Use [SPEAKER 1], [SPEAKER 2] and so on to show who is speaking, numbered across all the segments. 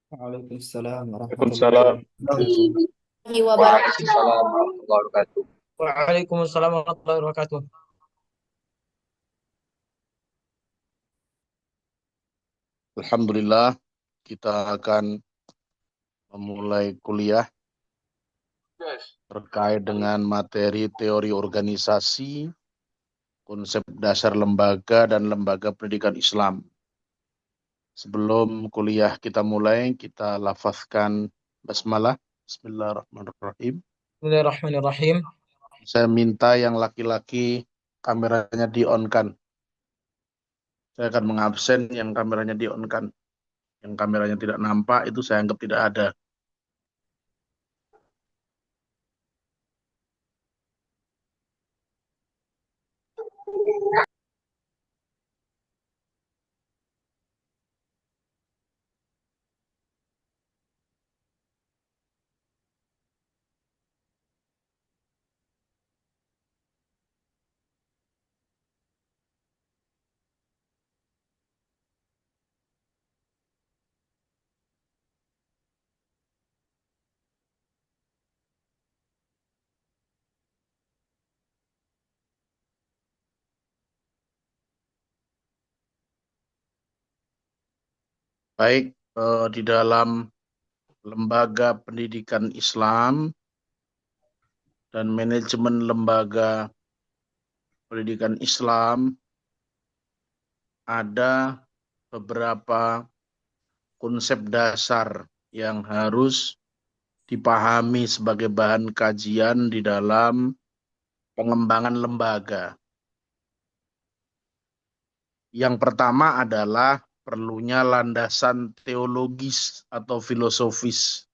[SPEAKER 1] Waalaikumsalam warahmatullahi
[SPEAKER 2] Waalaikumsalam.
[SPEAKER 1] wabarakatuh.
[SPEAKER 2] Waalaikumsalam warahmatullahi wabarakatuh.
[SPEAKER 3] Waalaikumsalam warahmatullahi wabarakatuh.
[SPEAKER 2] Alhamdulillah, kita akan memulai kuliah terkait dengan materi teori organisasi, konsep dasar lembaga dan lembaga pendidikan Islam. Sebelum kuliah kita mulai, kita lafazkan basmalah. Bismillahirrahmanirrahim.
[SPEAKER 3] Bismillahirrahmanirrahim.
[SPEAKER 2] Saya minta yang laki-laki kameranya di-on-kan. Saya akan mengabsen yang kameranya di-on-kan. Yang kameranya tidak nampak itu saya anggap tidak ada. Baik, di dalam lembaga pendidikan Islam dan manajemen lembaga pendidikan Islam ada beberapa konsep dasar yang harus dipahami sebagai bahan kajian di dalam pengembangan lembaga. Yang pertama adalah perlunya landasan teologis atau filosofis.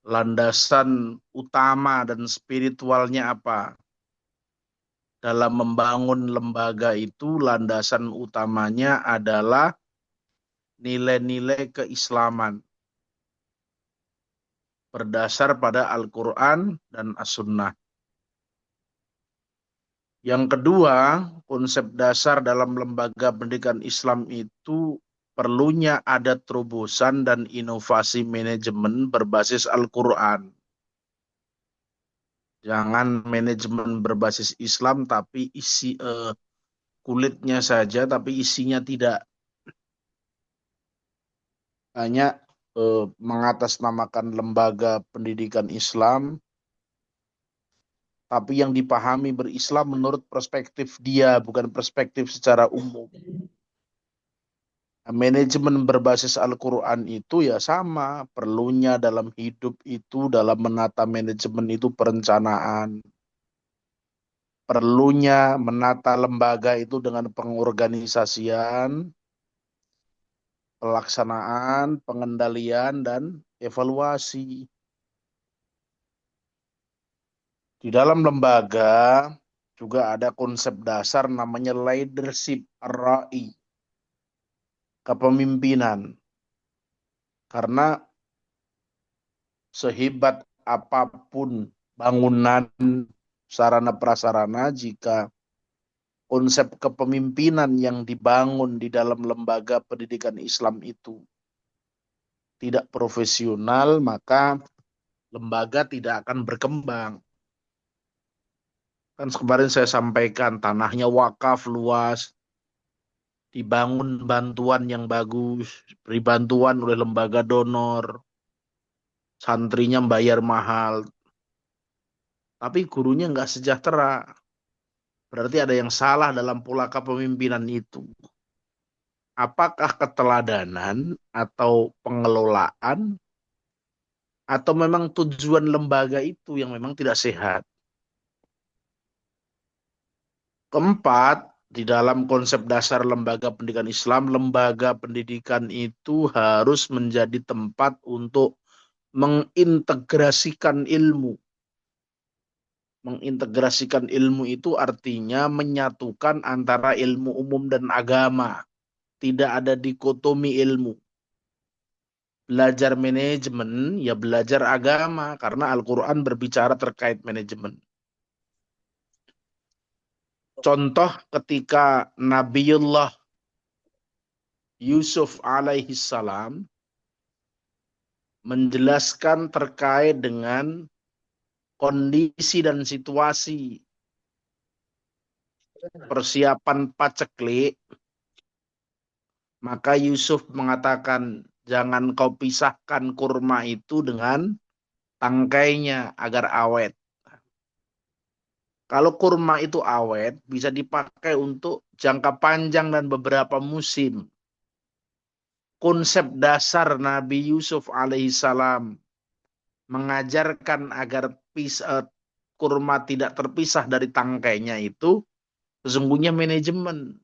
[SPEAKER 2] Landasan utama dan spiritualnya apa? Dalam membangun lembaga itu landasan utamanya adalah nilai-nilai keislaman berdasar pada Al-Quran dan As-Sunnah. Yang kedua, konsep dasar dalam lembaga pendidikan Islam itu perlunya ada terobosan dan inovasi manajemen berbasis Al-Quran. Jangan manajemen berbasis Islam tapi kulitnya saja tapi isinya tidak. Hanya mengatasnamakan lembaga pendidikan Islam, tapi yang dipahami berislam menurut perspektif dia, bukan perspektif secara umum. Nah, manajemen berbasis Al-Quran itu ya sama, perlunya dalam hidup itu, dalam menata manajemen itu perencanaan. Perlunya menata lembaga itu dengan pengorganisasian, pelaksanaan, pengendalian, dan evaluasi. Di dalam lembaga juga ada konsep dasar namanya leadership ar-ra'i, kepemimpinan. Karena sehebat apapun bangunan sarana prasarana, jika konsep kepemimpinan yang dibangun di dalam lembaga pendidikan Islam itu tidak profesional, maka lembaga tidak akan berkembang. Kan kemarin saya sampaikan tanahnya wakaf luas, dibangun bantuan yang bagus, beri bantuan oleh lembaga donor, santrinya bayar mahal, tapi gurunya nggak sejahtera. Berarti ada yang salah dalam pola kepemimpinan itu. Apakah keteladanan atau pengelolaan, atau memang tujuan lembaga itu yang memang tidak sehat. Keempat, di dalam konsep dasar lembaga pendidikan Islam, lembaga pendidikan itu harus menjadi tempat untuk mengintegrasikan ilmu. Mengintegrasikan ilmu itu artinya menyatukan antara ilmu umum dan agama. Tidak ada dikotomi ilmu. Belajar manajemen, ya belajar agama. Karena Al-Quran berbicara terkait manajemen. Contoh ketika Nabiullah Yusuf alaihi salam menjelaskan terkait dengan kondisi dan situasi persiapan paceklik, maka Yusuf mengatakan, jangan kau pisahkan kurma itu dengan tangkainya agar awet. Kalau kurma itu awet, bisa dipakai untuk jangka panjang dan beberapa musim. Konsep dasar Nabi Yusuf alaihissalam mengajarkan agar kurma tidak terpisah dari tangkainya itu sesungguhnya manajemen.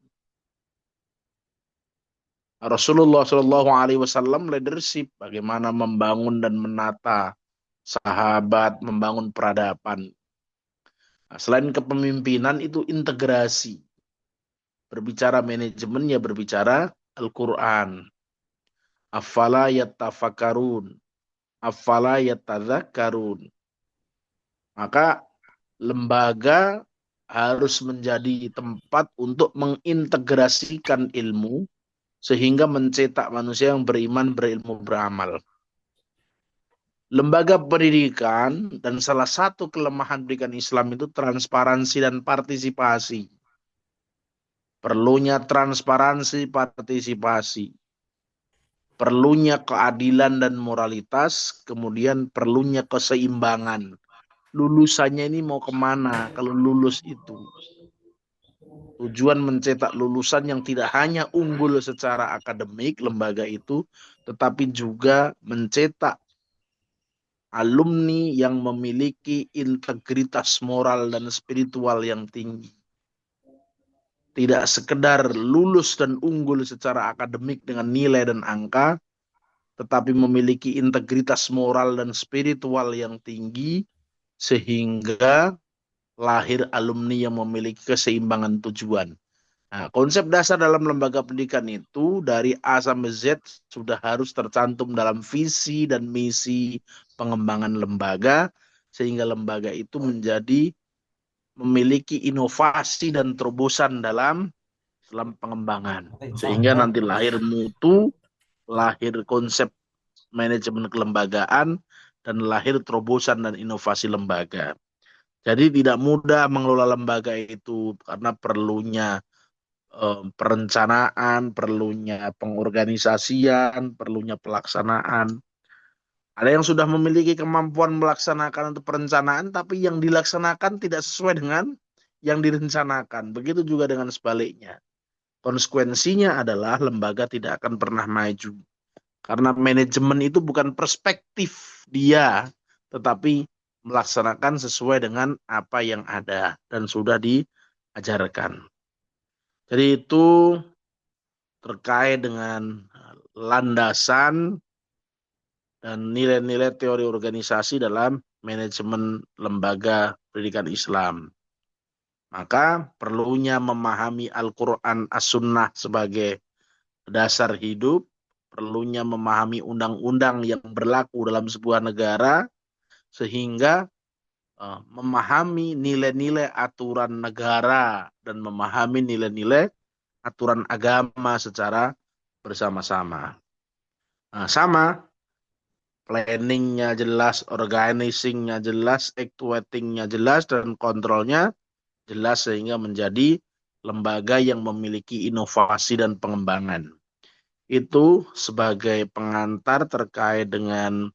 [SPEAKER 2] Rasulullah Shallallahu Alaihi Wasallam leadership, bagaimana membangun dan menata sahabat, membangun peradaban. Nah, selain kepemimpinan itu integrasi. Berbicara manajemen ya berbicara Al-Quran. Afala yattafakkarun. Afala yattadzakkarun. Maka lembaga harus menjadi tempat untuk mengintegrasikan ilmu sehingga mencetak manusia yang beriman, berilmu, beramal. Lembaga pendidikan dan salah satu kelemahan pendidikan Islam itu transparansi dan partisipasi. Perlunya transparansi, partisipasi. Perlunya keadilan dan moralitas, kemudian perlunya keseimbangan. Lulusannya ini mau kemana kalau lulus itu? Tujuan mencetak lulusan yang tidak hanya unggul secara akademik lembaga itu, tetapi juga mencetak alumni yang memiliki integritas moral dan spiritual yang tinggi. Tidak sekedar lulus dan unggul secara akademik dengan nilai dan angka, tetapi memiliki integritas moral dan spiritual yang tinggi, sehingga lahir alumni yang memiliki keseimbangan tujuan. Nah, konsep dasar dalam lembaga pendidikan itu dari A sampai Z sudah harus tercantum dalam visi dan misi pengembangan lembaga, sehingga lembaga itu menjadi memiliki inovasi dan terobosan dalam pengembangan. Sehingga nanti lahir mutu, lahir konsep manajemen kelembagaan, dan lahir terobosan dan inovasi lembaga. Jadi tidak mudah mengelola lembaga itu karena perlunya perencanaan, perlunya pengorganisasian, perlunya pelaksanaan. Ada yang sudah memiliki kemampuan melaksanakan untuk perencanaan, tapi yang dilaksanakan tidak sesuai dengan yang direncanakan. Begitu juga dengan sebaliknya. Konsekuensinya adalah lembaga tidak akan pernah maju. Karena manajemen itu bukan perspektif dia, tetapi melaksanakan sesuai dengan apa yang ada dan sudah diajarkan. Jadi itu terkait dengan landasan dan nilai-nilai teori organisasi dalam manajemen lembaga pendidikan Islam. Maka perlunya memahami Al-Quran As-Sunnah sebagai dasar hidup, perlunya memahami undang-undang yang berlaku dalam sebuah negara, sehingga memahami nilai-nilai aturan negara dan memahami nilai-nilai aturan agama secara bersama-sama. Nah, sama, planningnya jelas, organizingnya jelas, actuatingnya jelas, dan kontrolnya jelas sehingga menjadi lembaga yang memiliki inovasi dan pengembangan. Itu sebagai pengantar terkait dengan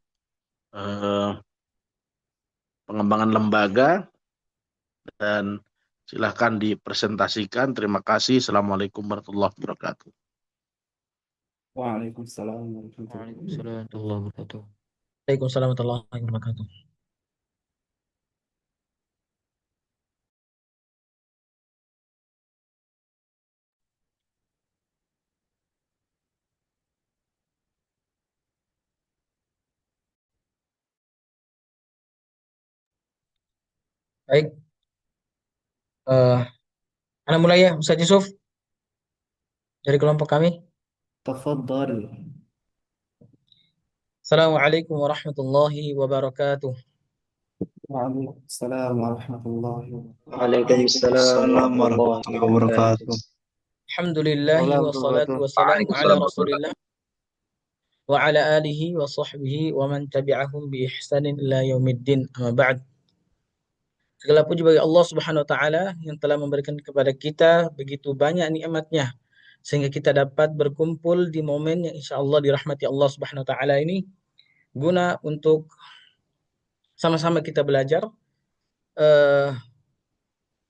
[SPEAKER 2] pengembangan lembaga, dan silahkan dipresentasikan. Terima kasih. Assalamualaikum warahmatullahi wabarakatuh.
[SPEAKER 1] Waalaikumsalam warahmatullahi
[SPEAKER 4] Waalaikumsalam warahmatullahi wabarakatuh.
[SPEAKER 3] Waalaikumsalam warahmatullahi wabarakatuh. Baik, Anda mulai ya, Ustaz Yusuf dari kelompok kami.
[SPEAKER 1] Tafadhal.
[SPEAKER 3] Assalamualaikum warahmatullahi wabarakatuh.
[SPEAKER 1] Waalaikumsalam warahmatullahi wabarakatuh.
[SPEAKER 5] Waalaikumsalam warahmatullahi wabarakatuh.
[SPEAKER 3] Alhamdulillahi wassalatu wassalamu ala Rasulillah wa ala alihi wa sahbihi wa man tabi'ahum bi ihsanin ila yaumiddin. Amma ba'd. Segala puji bagi Allah Subhanahu wa taala yang telah memberikan kepada kita begitu banyak nikmatnya sehingga kita dapat berkumpul di momen yang insyaallah dirahmati Allah Subhanahu wa taala ini guna untuk sama-sama kita belajar eh,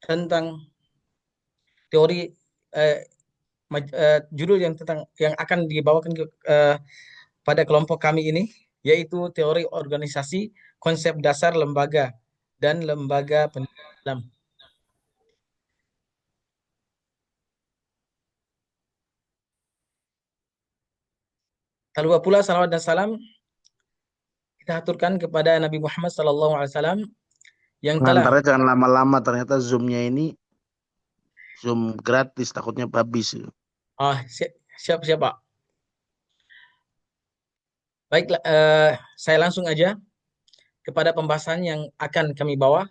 [SPEAKER 3] tentang teori judul yang akan dibawakan pada kelompok kami ini, yaitu teori organisasi, konsep dasar lembaga dan lembaga pendidikan Islam. Tak lupa pula salawat dan salam kita aturkan kepada Nabi Muhammad SAW yang telah
[SPEAKER 2] Pengantarnya jangan lama-lama, ternyata Zoom-nya ini Zoom gratis, takutnya habis.
[SPEAKER 3] siap Pak. Baiklah, saya langsung aja kepada pembahasan yang akan kami bawa.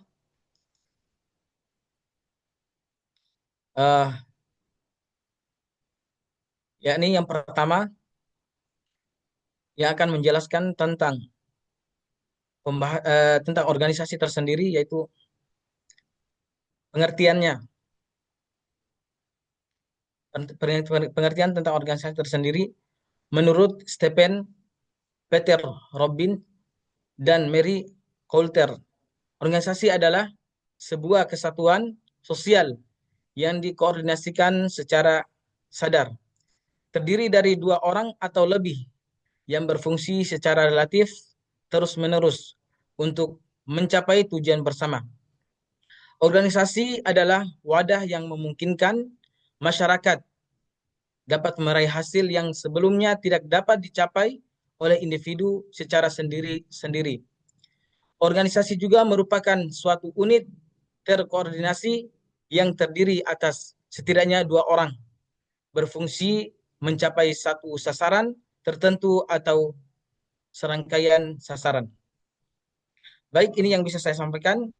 [SPEAKER 3] Yakni yang pertama yang akan menjelaskan tentang tentang organisasi tersendiri, yaitu pengertiannya. Pengertian tentang organisasi tersendiri menurut Stephen Peter Robin dan Mary Coulter. Organisasi adalah sebuah kesatuan sosial yang dikoordinasikan secara sadar, terdiri dari dua orang atau lebih yang berfungsi secara relatif terus-menerus untuk mencapai tujuan bersama. Organisasi adalah wadah yang memungkinkan masyarakat dapat meraih hasil yang sebelumnya tidak dapat dicapai oleh individu secara sendiri-sendiri. Organisasi juga merupakan suatu unit terkoordinasi yang terdiri atas setidaknya dua orang berfungsi mencapai satu sasaran tertentu atau serangkaian sasaran. Baik, ini yang bisa saya sampaikan.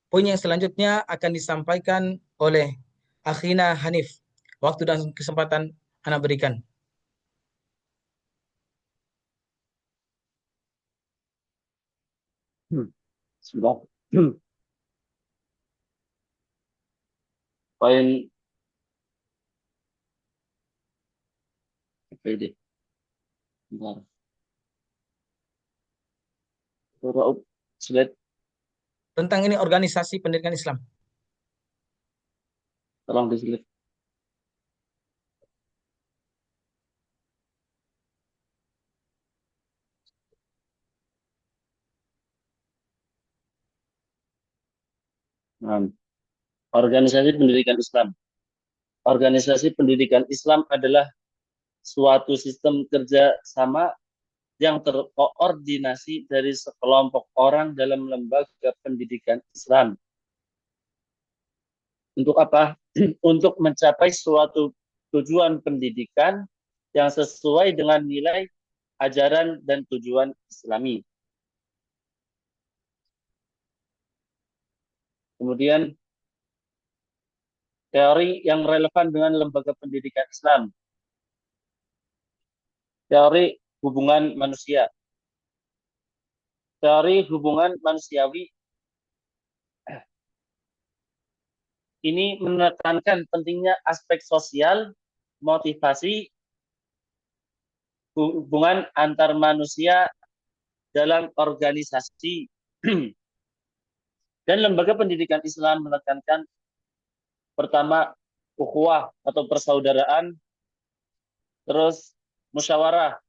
[SPEAKER 3] Poin yang selanjutnya akan disampaikan oleh Akhina Hanif. Waktu dan kesempatan Anda berikan.
[SPEAKER 5] Sudah. Poin PD. Bentar. Slide.
[SPEAKER 3] Tentang ini organisasi pendidikan Islam.
[SPEAKER 5] Tolong di slide. Nah, organisasi pendidikan Islam. Organisasi pendidikan Islam adalah suatu sistem kerja sama yang terkoordinasi dari sekelompok orang dalam lembaga pendidikan Islam. Untuk apa? Untuk mencapai suatu tujuan pendidikan yang sesuai dengan nilai, ajaran, dan tujuan Islami. Kemudian, teori yang relevan dengan lembaga pendidikan Islam. Teori hubungan manusia. Teori hubungan manusiawi ini menekankan pentingnya aspek sosial, motivasi, hubungan antar manusia dalam organisasi. Dan lembaga pendidikan Islam menekankan pertama ukhuwah atau persaudaraan, terus musyawarah,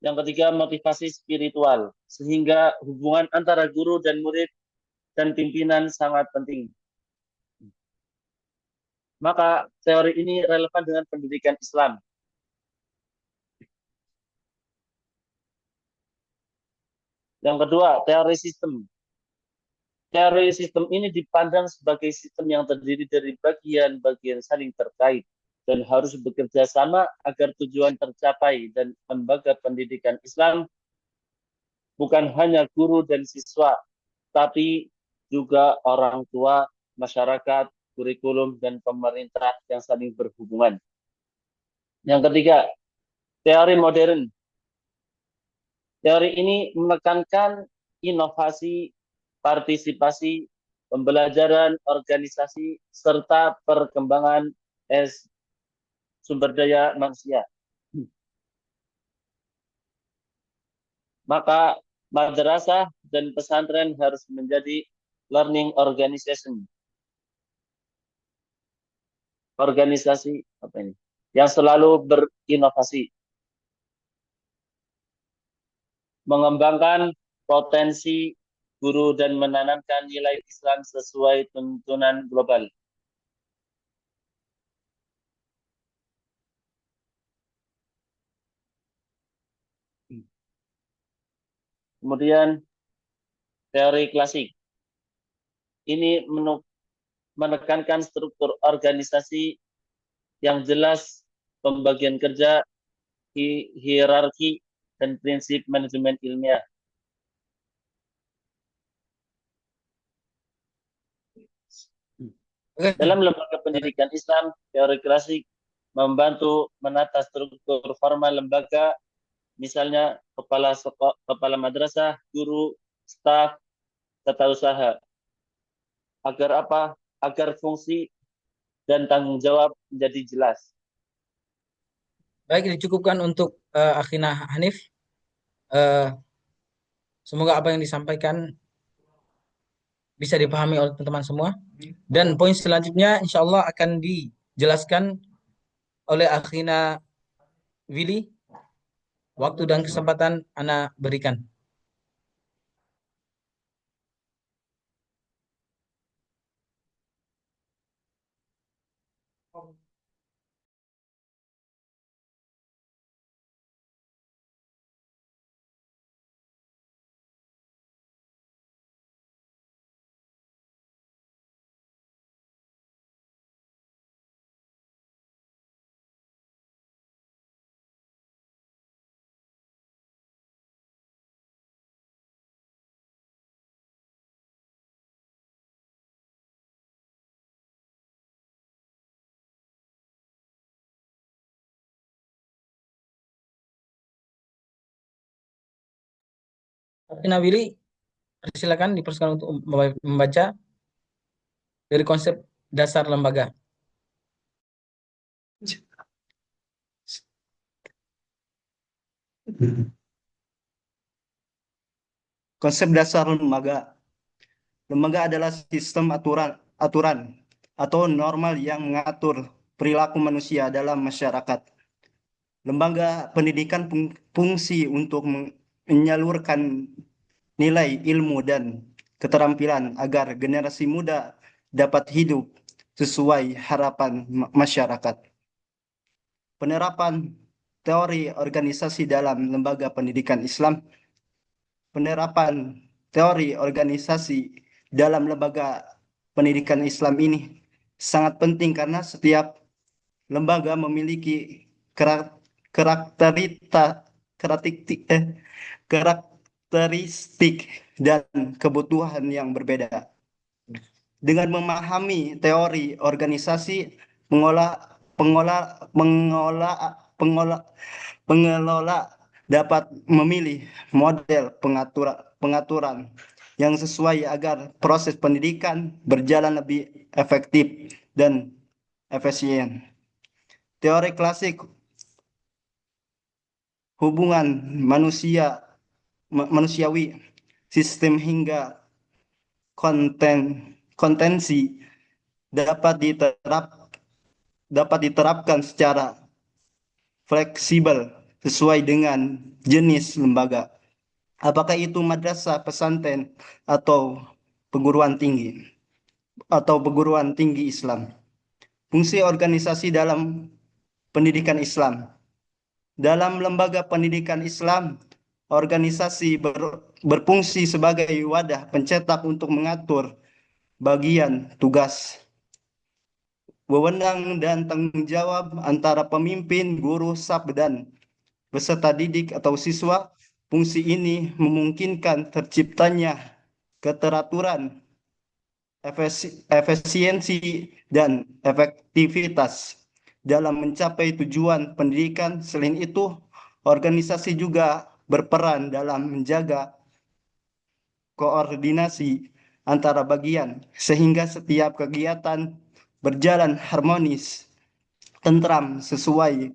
[SPEAKER 5] yang ketiga motivasi spiritual, sehingga hubungan antara guru dan murid dan pimpinan sangat penting. Maka teori ini relevan dengan pendidikan Islam. Yang kedua, teori sistem. Teori sistem ini dipandang sebagai sistem yang terdiri dari bagian-bagian saling terkait dan harus bekerja sama agar tujuan tercapai, dan lembaga pendidikan Islam bukan hanya guru dan siswa, tapi juga orang tua, masyarakat, kurikulum, dan pemerintah yang saling berhubungan. Yang ketiga, Teori modern. Teori ini menekankan inovasi, partisipasi, pembelajaran, organisasi, serta perkembangan sumber daya manusia. Maka madrasah dan pesantren harus menjadi learning organization. Organisasi apa ini? Yang selalu berinovasi, mengembangkan potensi guru dan menanamkan nilai Islam sesuai tuntunan global. Kemudian teori klasik. Ini menekankan struktur organisasi yang jelas, pembagian kerja, hierarki, dan prinsip manajemen ilmiah. Dalam lembaga pendidikan Islam, teori klasik membantu menata struktur formal lembaga, misalnya kepala madrasah, guru, staf, tata usaha. Agar apa? Agar fungsi dan tanggung jawab menjadi jelas.
[SPEAKER 3] Baik, dicukupkan untuk Akhina Hanif. Semoga apa yang disampaikan bisa dipahami oleh teman-teman semua. Dan poin selanjutnya insya Allah akan dijelaskan oleh Akhina Willy. Waktu dan kesempatan Ana berikan. Akhina Willy, silakan dipersilakan untuk membaca dari konsep dasar lembaga.
[SPEAKER 1] Konsep dasar lembaga. Lembaga adalah sistem aturan atau normal yang mengatur perilaku manusia dalam masyarakat. Lembaga pendidikan fungsi untuk menyalurkan nilai ilmu dan keterampilan agar generasi muda dapat hidup sesuai harapan masyarakat. Penerapan teori organisasi dalam lembaga pendidikan Islam. Penerapan teori organisasi dalam lembaga pendidikan Islam ini sangat penting karena setiap lembaga memiliki karakteristik dan kebutuhan yang berbeda. Dengan memahami teori organisasi, pengelola dapat memilih model pengaturan yang sesuai agar proses pendidikan berjalan lebih efektif dan efisien. Teori klasik hubungan manusiawi, sistem hingga kontensi dapat diterapkan secara fleksibel sesuai dengan jenis lembaga. Apakah itu madrasah, pesantren, atau perguruan tinggi Islam. Fungsi organisasi dalam pendidikan Islam. Dalam lembaga pendidikan Islam, organisasi berfungsi sebagai wadah pencetak untuk mengatur bagian tugas, wewenang dan tanggung jawab antara pemimpin, guru, staf, dan peserta didik atau siswa. Fungsi ini memungkinkan terciptanya keteraturan, efisiensi, dan efektivitas dalam mencapai tujuan pendidikan. Selain itu, Organisasi juga berperan dalam menjaga koordinasi antara bagian, sehingga setiap kegiatan berjalan harmonis, tentram, sesuai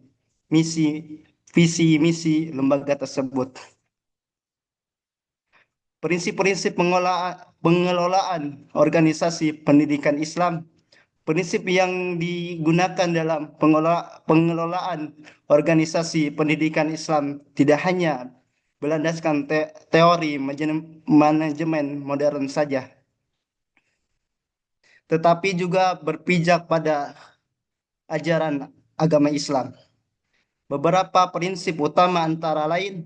[SPEAKER 1] visi misi lembaga tersebut. Prinsip-prinsip pengelolaan organisasi pendidikan Islam. Prinsip yang digunakan dalam pengelolaan organisasi pendidikan Islam tidak hanya berlandaskan teori manajemen modern saja, tetapi juga berpijak pada ajaran agama Islam. Beberapa prinsip utama antara lain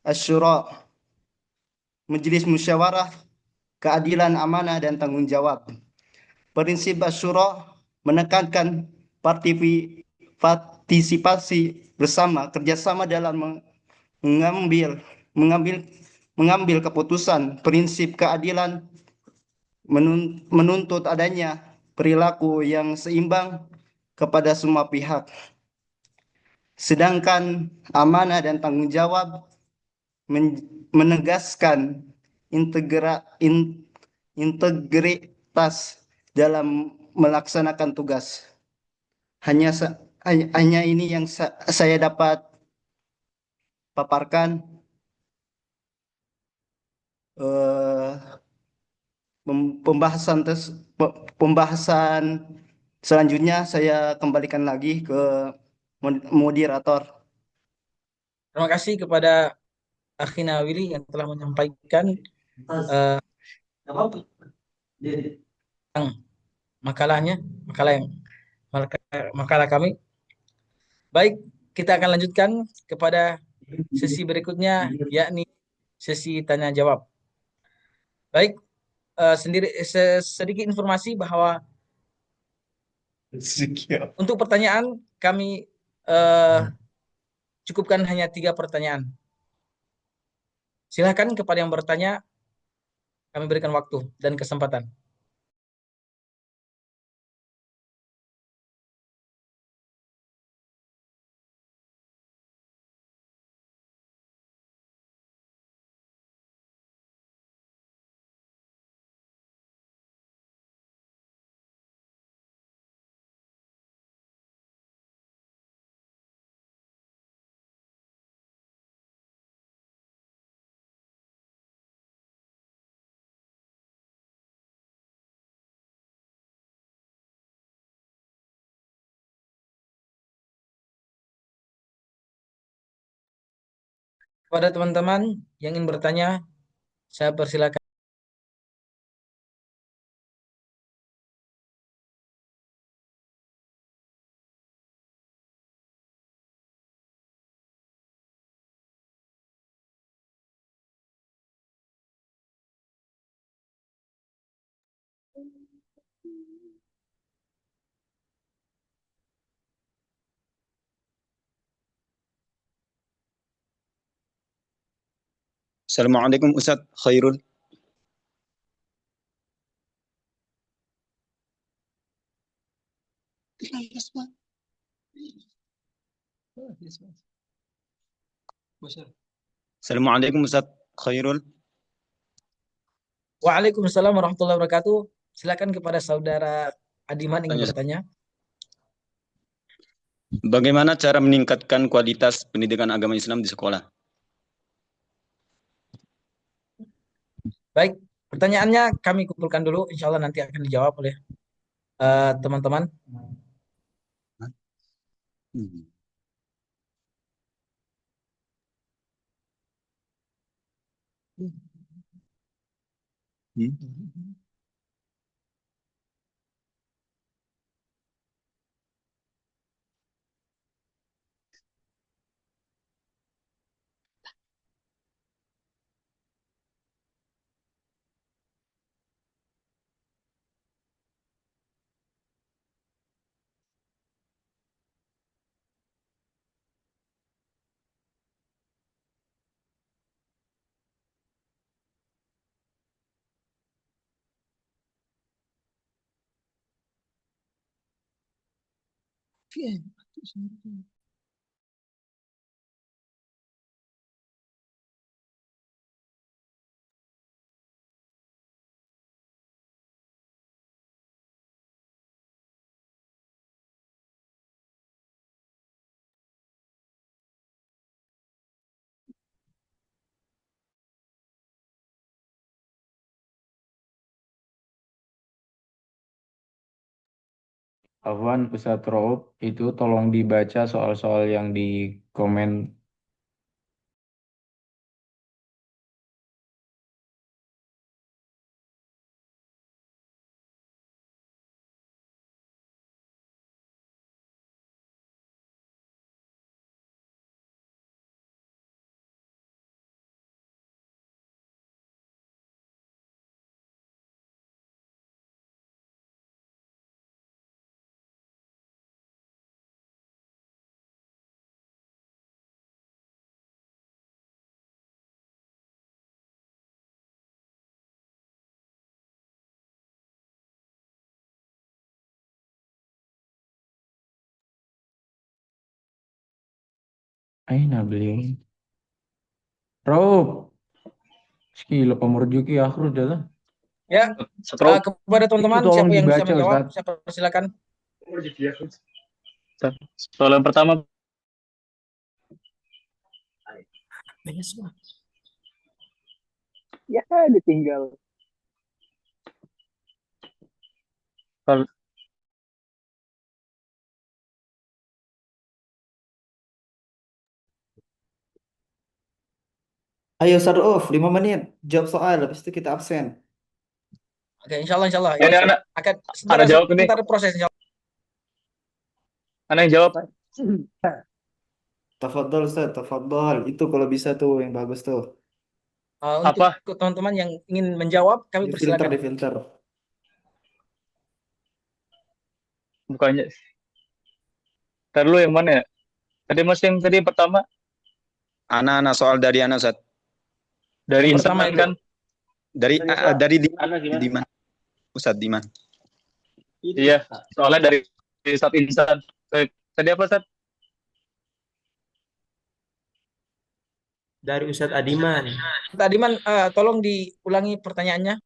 [SPEAKER 1] asyura, majelis musyawarah, keadilan, amanah, dan tanggung jawab. Prinsip asyura menekankan partisipasi bersama, kerjasama dalam mengambil mengambil mengambil keputusan. Prinsip keadilan menuntut adanya perilaku yang seimbang kepada semua pihak. Sedangkan amanah dan tanggung jawab menegaskan integritas dalam melaksanakan tugas. Hanya ini yang saya dapat paparkan. eh, Pembahasan selanjutnya saya kembalikan lagi ke moderator.
[SPEAKER 3] Terima kasih kepada Akhina Willy yang telah menyampaikan eh, makalahnya, makalah kami. Baik, kita akan lanjutkan kepada sesi berikutnya, yakni sesi tanya jawab. Baik, sedikit informasi bahwa untuk pertanyaan kami cukupkan hanya 3 pertanyaan. Silakan kepada yang bertanya, kami berikan waktu dan kesempatan. Kepada teman-teman yang ingin bertanya, saya persilakan.
[SPEAKER 6] Assalamualaikum Ustadz Khairul. Assalamualaikum Ustadz Khairul.
[SPEAKER 3] Waalaikumsalam warahmatullahi wabarakatuh. Silakan kepada saudara Adiman ingin
[SPEAKER 6] Tanya,
[SPEAKER 3] bertanya.
[SPEAKER 6] bagaimana cara meningkatkan kualitas pendidikan agama Islam di sekolah?
[SPEAKER 3] Baik, pertanyaannya kami kumpulkan dulu, insya Allah nanti akan dijawab oleh teman-teman.
[SPEAKER 7] Afwan Ustadz Rob, itu tolong dibaca soal-soal yang di komen. Aina beliau. Rob, sekilo pemurjuki akhir adalah.
[SPEAKER 3] Ya,
[SPEAKER 5] Setelah
[SPEAKER 3] kepada teman-teman
[SPEAKER 7] Itu tolong
[SPEAKER 3] siapa yang bisa
[SPEAKER 7] dibaca,
[SPEAKER 3] menjawab,
[SPEAKER 7] Ustadz.
[SPEAKER 3] siapa silakan.
[SPEAKER 5] soal yang pertama,
[SPEAKER 8] Ya, ditinggal.
[SPEAKER 5] soal,
[SPEAKER 9] Ayo start off 5 menit. Jawab soal, habis itu kita absen.
[SPEAKER 3] Oke, insya Allah
[SPEAKER 5] ya,
[SPEAKER 3] ya.
[SPEAKER 5] anak
[SPEAKER 3] Akan
[SPEAKER 5] Ana jawab ini.
[SPEAKER 3] sebentar proses insya Allah.
[SPEAKER 5] Ana yang jawab.
[SPEAKER 9] Tafadhol Ustaz, tafadhol. Itu kalau bisa tuh yang bagus tuh.
[SPEAKER 3] Untuk
[SPEAKER 5] Apa?
[SPEAKER 3] teman-teman yang ingin menjawab, kami
[SPEAKER 9] Difilter,
[SPEAKER 3] persilakan.
[SPEAKER 9] difilter.
[SPEAKER 5] Bukannya. Ntar lu yang mana ya? Tadi Mas yang tadi pertama
[SPEAKER 6] Anak-anak soal dari anak Ustaz.
[SPEAKER 5] dari
[SPEAKER 3] Yang
[SPEAKER 5] Insan
[SPEAKER 3] pertama itu.
[SPEAKER 5] kan?
[SPEAKER 6] Dari
[SPEAKER 5] Ustaz,
[SPEAKER 6] dari
[SPEAKER 5] Ana gimana?
[SPEAKER 6] Diman. Ustaz Diman.
[SPEAKER 5] Iya, soalnya dari Ustadz Insan. Tadi apa, Ustadz?
[SPEAKER 4] Dari Ustadz Adiman.
[SPEAKER 3] Ustaz Adiman, tolong diulangi pertanyaannya.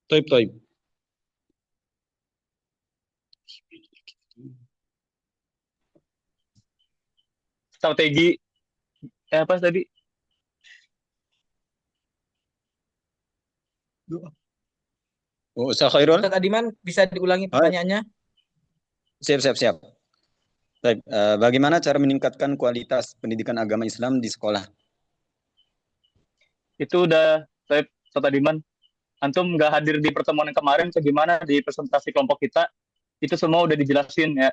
[SPEAKER 6] Toib, toib.
[SPEAKER 5] Strategi apa tadi?
[SPEAKER 6] Oh, Ustaz Khairul.
[SPEAKER 3] Ustaz Adiman, bisa diulangi pertanyaannya?
[SPEAKER 6] Siap, siap, siap. Baik, bagaimana cara meningkatkan kualitas pendidikan agama Islam di sekolah?
[SPEAKER 5] Itu udah saya Ustadz Adiman. Antum nggak hadir di pertemuan yang kemarin, gimana di presentasi kelompok kita, itu semua udah dijelasin ya.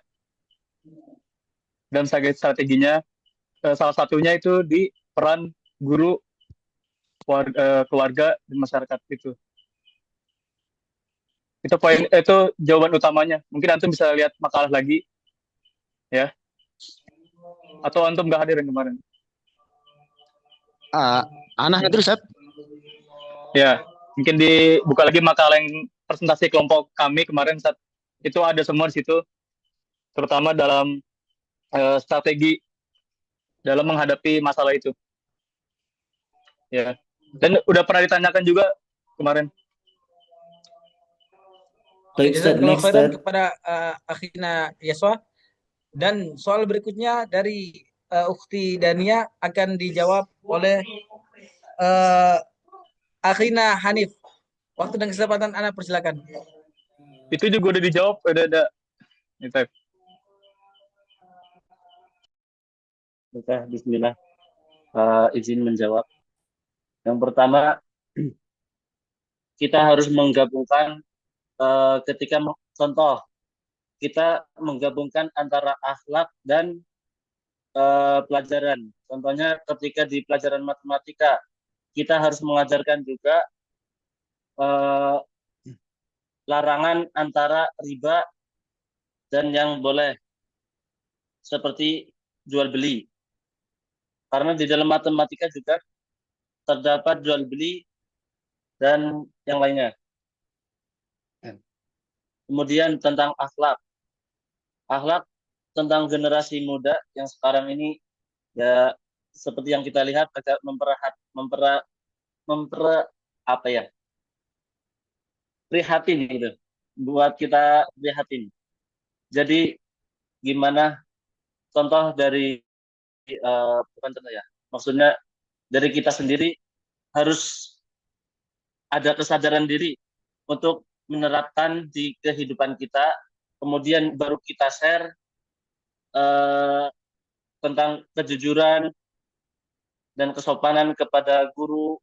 [SPEAKER 5] Dan strateginya, salah satunya itu di peran guru, keluarga, dan masyarakat itu. Itu jawaban utamanya. Mungkin antum bisa lihat makalah lagi, ya. Atau antum nggak hadir yang kemarin?
[SPEAKER 6] Anak hadir, Ustaz.
[SPEAKER 5] Ya, mungkin dibuka lagi makalah yang presentasi kelompok kami kemarin, saat itu ada semua di situ, terutama dalam strategi dalam menghadapi masalah itu. Ya, dan udah pernah ditanyakan juga kemarin.
[SPEAKER 9] Baik, Ustaz,
[SPEAKER 3] Jazakallahu
[SPEAKER 9] next,
[SPEAKER 3] khairan
[SPEAKER 9] Ustaz.
[SPEAKER 3] kepada akhina Yaswa. Dan soal berikutnya dari Ukhti Dania akan dijawab oleh akhina Hanif. Waktu dan kesempatan Anda persilakan.
[SPEAKER 5] Itu juga udah dijawab, udah ada. Oke, bismillah. Izin menjawab. Yang pertama, kita harus menggabungkan ketika contoh, kita menggabungkan antara akhlak dan pelajaran. Contohnya ketika di pelajaran matematika, kita harus mengajarkan juga larangan antara riba dan yang boleh, seperti jual beli. Karena di dalam matematika juga terdapat jual beli dan yang lainnya. Kemudian tentang akhlak. Akhlak tentang generasi muda yang sekarang ini ya seperti yang kita lihat agak prihatin gitu. Buat kita prihatin. Jadi gimana contoh dari bukan contoh ya, maksudnya dari kita sendiri harus ada kesadaran diri untuk menerapkan di kehidupan kita, kemudian baru kita share tentang kejujuran dan kesopanan kepada guru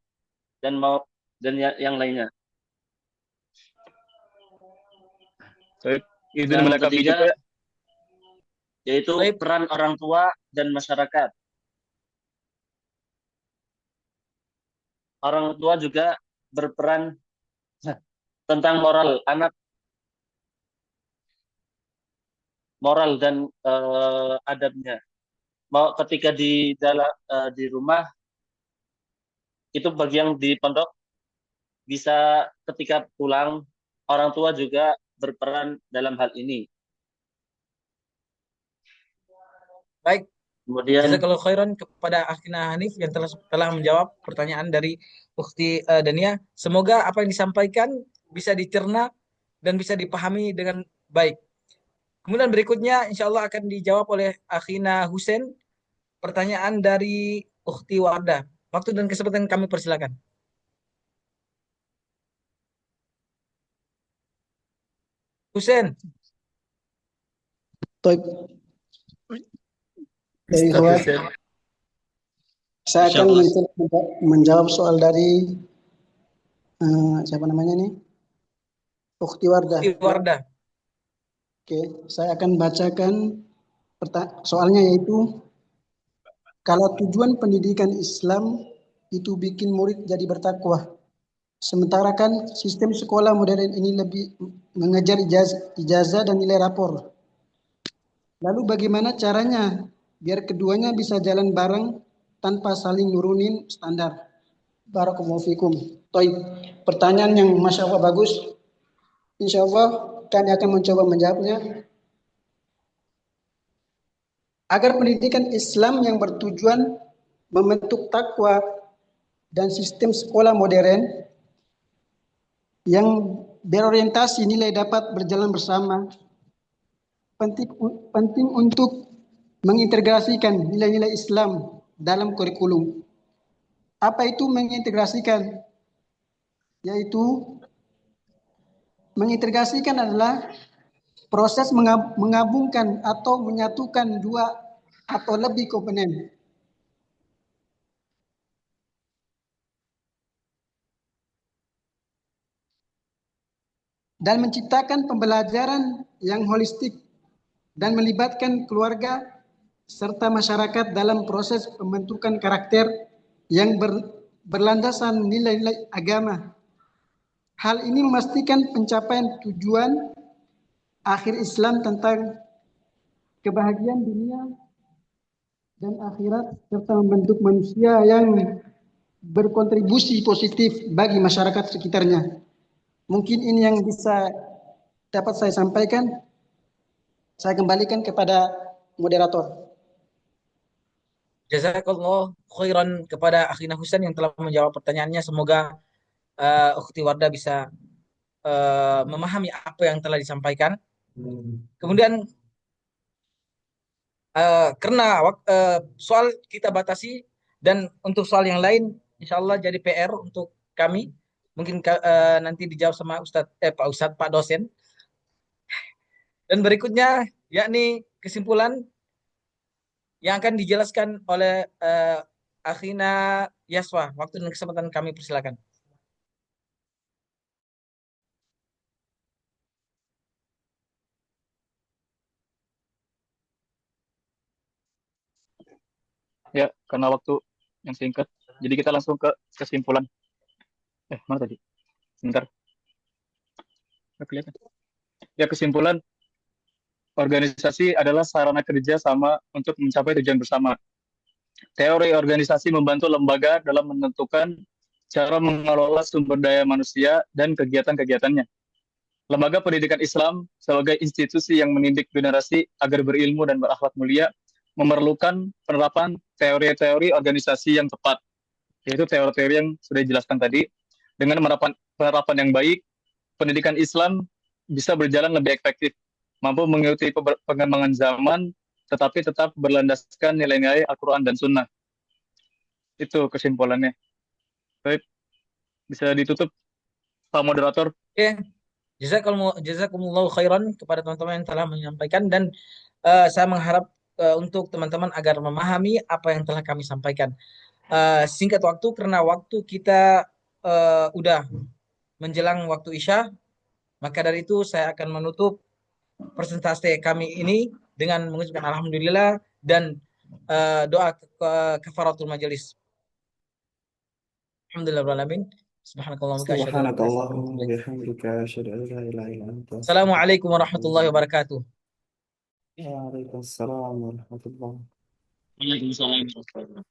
[SPEAKER 5] dan yang lainnya.
[SPEAKER 8] Izin
[SPEAKER 5] Yang
[SPEAKER 8] melengkapi
[SPEAKER 5] ketiga,
[SPEAKER 8] juga.
[SPEAKER 5] yaitu
[SPEAKER 3] Baik.
[SPEAKER 5] peran orang tua dan masyarakat. Orang tua juga berperan tentang moral anak, moral dan adabnya. Mau ketika di dalam di rumah itu bagi yang di pondok bisa ketika pulang orang tua juga berperan dalam hal ini.
[SPEAKER 3] Baik,
[SPEAKER 5] Kemudian
[SPEAKER 3] jazakallahu khairan kepada Akhina Hanif yang telah menjawab pertanyaan dari Ukhti Dania. Semoga apa yang disampaikan bisa dicerna dan bisa dipahami dengan baik. Kemudian berikutnya insya Allah akan dijawab oleh Akhina Husen. Pertanyaan dari Ukhti Wardah. Waktu dan kesempatan kami persilakan. Husen.
[SPEAKER 10] Baik. Ya,
[SPEAKER 8] Ustaz
[SPEAKER 10] ikhwan,
[SPEAKER 8] Hussein.
[SPEAKER 10] saya akan
[SPEAKER 6] Insyaallah.
[SPEAKER 10] menjawab soal dari siapa namanya nih? Ukhti Wardah.
[SPEAKER 3] Ukhti Wardah.
[SPEAKER 10] Oke, saya akan bacakan soalnya, yaitu kalau tujuan pendidikan Islam itu bikin murid jadi bertakwa, sementara kan sistem sekolah modern ini lebih mengejar ijazah dan nilai rapor. Lalu bagaimana caranya biar keduanya bisa jalan bareng tanpa saling nurunin standar? Barakallahu fikum. Pertanyaan yang Masya Allah bagus. Insya Allah kami akan mencoba menjawabnya. Agar pendidikan Islam yang bertujuan membentuk takwa dan sistem sekolah modern yang berorientasi nilai dapat berjalan bersama, penting untuk mengintegrasikan nilai-nilai Islam dalam kurikulum. Apa itu mengintegrasikan? Yaitu mengintegrasikan adalah proses menggabungkan atau menyatukan dua atau lebih komponen. Dan menciptakan pembelajaran yang holistik dan melibatkan keluarga serta masyarakat dalam proses pembentukan karakter yang berlandasan nilai-nilai agama. Hal ini memastikan pencapaian tujuan akhir Islam tentang kebahagiaan dunia dan akhirat serta membentuk manusia yang berkontribusi positif bagi masyarakat sekitarnya. Mungkin ini yang bisa dapat saya sampaikan. Saya kembalikan kepada moderator.
[SPEAKER 3] Jazakallah khairan kepada Akhina Husen yang telah menjawab pertanyaannya. Semoga Ukhti Wardah bisa memahami apa yang telah disampaikan. Kemudian karena soal kita batasi dan untuk soal yang lain insya Allah jadi PR untuk kami. Mungkin nanti dijawab sama Pak Ustadz, Pak dosen. Dan berikutnya yakni kesimpulan yang akan dijelaskan oleh Akhina Yaswa. Waktu dan kesempatan kami persilakan.
[SPEAKER 8] Ya, karena waktu yang singkat, jadi kita langsung ke kesimpulan. Mana tadi? Sebentar. Nggak kelihatan. Ya, kesimpulan organisasi adalah sarana kerja sama untuk mencapai tujuan bersama. Teori organisasi membantu lembaga dalam menentukan cara mengelola sumber daya manusia dan kegiatan-kegiatannya. Lembaga pendidikan Islam sebagai institusi yang mendidik generasi agar berilmu dan berakhlak mulia memerlukan penerapan teori-teori organisasi yang tepat, yaitu teori-teori yang sudah dijelaskan tadi. Dengan penerapan yang baik, pendidikan Islam bisa berjalan lebih efektif, mampu mengikuti perkembangan zaman, tetapi tetap berlandaskan nilai-nilai Al-Quran dan Sunnah. Itu kesimpulannya. Baik, bisa ditutup Pak Moderator.
[SPEAKER 3] Oke, jazakumullahu khairan kepada teman-teman yang telah menyampaikan, dan saya mengharap untuk teman-teman agar memahami apa yang telah kami sampaikan. Singkat waktu karena waktu kita udah menjelang waktu Isya, maka dari itu saya akan menutup presentasi kami ini dengan mengucapkan alhamdulillah dan doa kafaratul majelis. Alhamdulillah alamin. Subhanakallahumma wa bihamdika asyhadu an la ilaha illa anta
[SPEAKER 9] Subhanakallahumma
[SPEAKER 3] astaghfiruka wa
[SPEAKER 9] wa
[SPEAKER 3] atubu ilaik.
[SPEAKER 9] bihamdika asyhadu an la ilaha illa anta astaghfiruka
[SPEAKER 3] Assalamualaikum
[SPEAKER 9] wa atubu
[SPEAKER 3] warahmatullahi
[SPEAKER 9] ilaik.
[SPEAKER 3] wabarakatuh.
[SPEAKER 9] Waalaikumsalam warahmatullahi
[SPEAKER 5] Waalaikumsalam.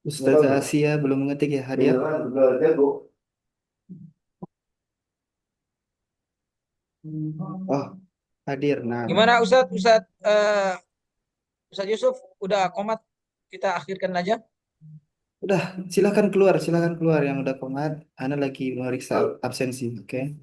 [SPEAKER 9] Ustazah Asia belum ngetik ya, hadir? Oh, hadir. Nah,
[SPEAKER 3] Gimana Ustadz Yusuf, udah komat, kita akhirkan aja.
[SPEAKER 9] udah, silakan keluar yang udah komat. Ana lagi meriksa absensi, oke?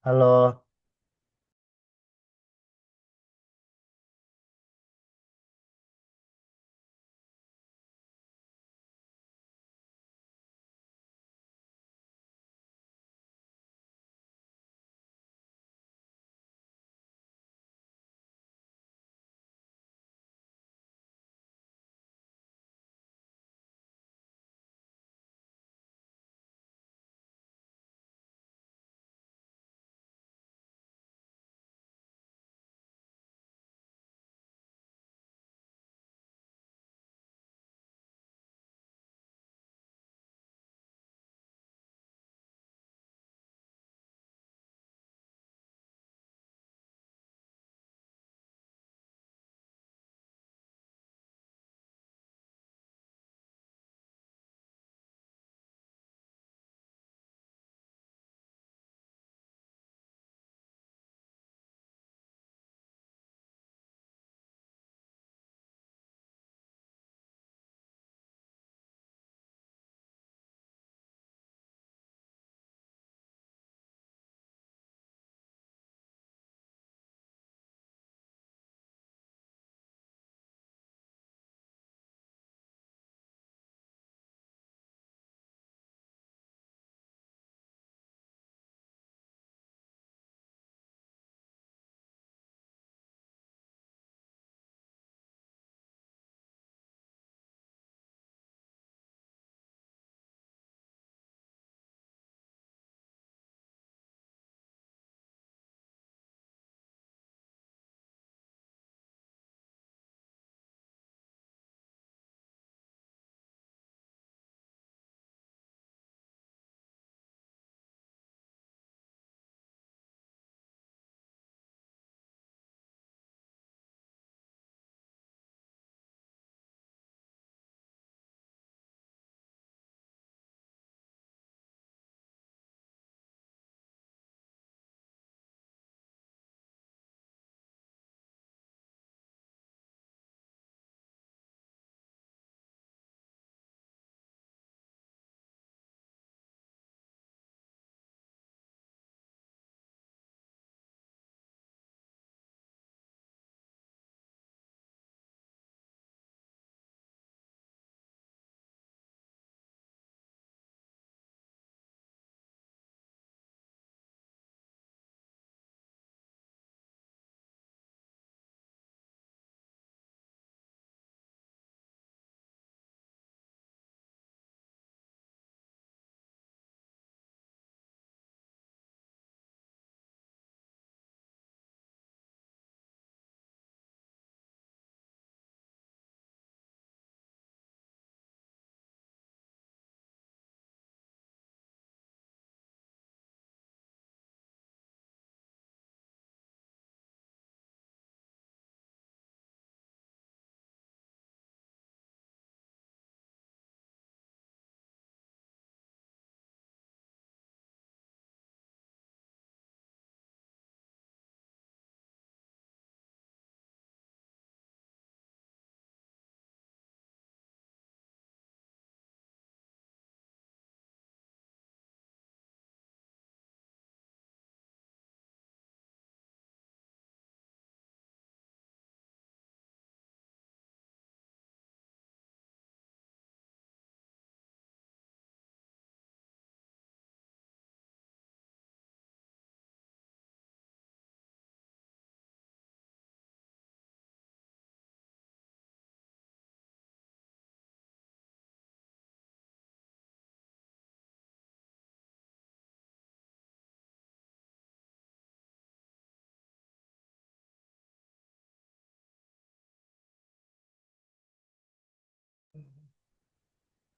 [SPEAKER 11] Halo.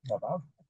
[SPEAKER 12] Nggak apa-apa.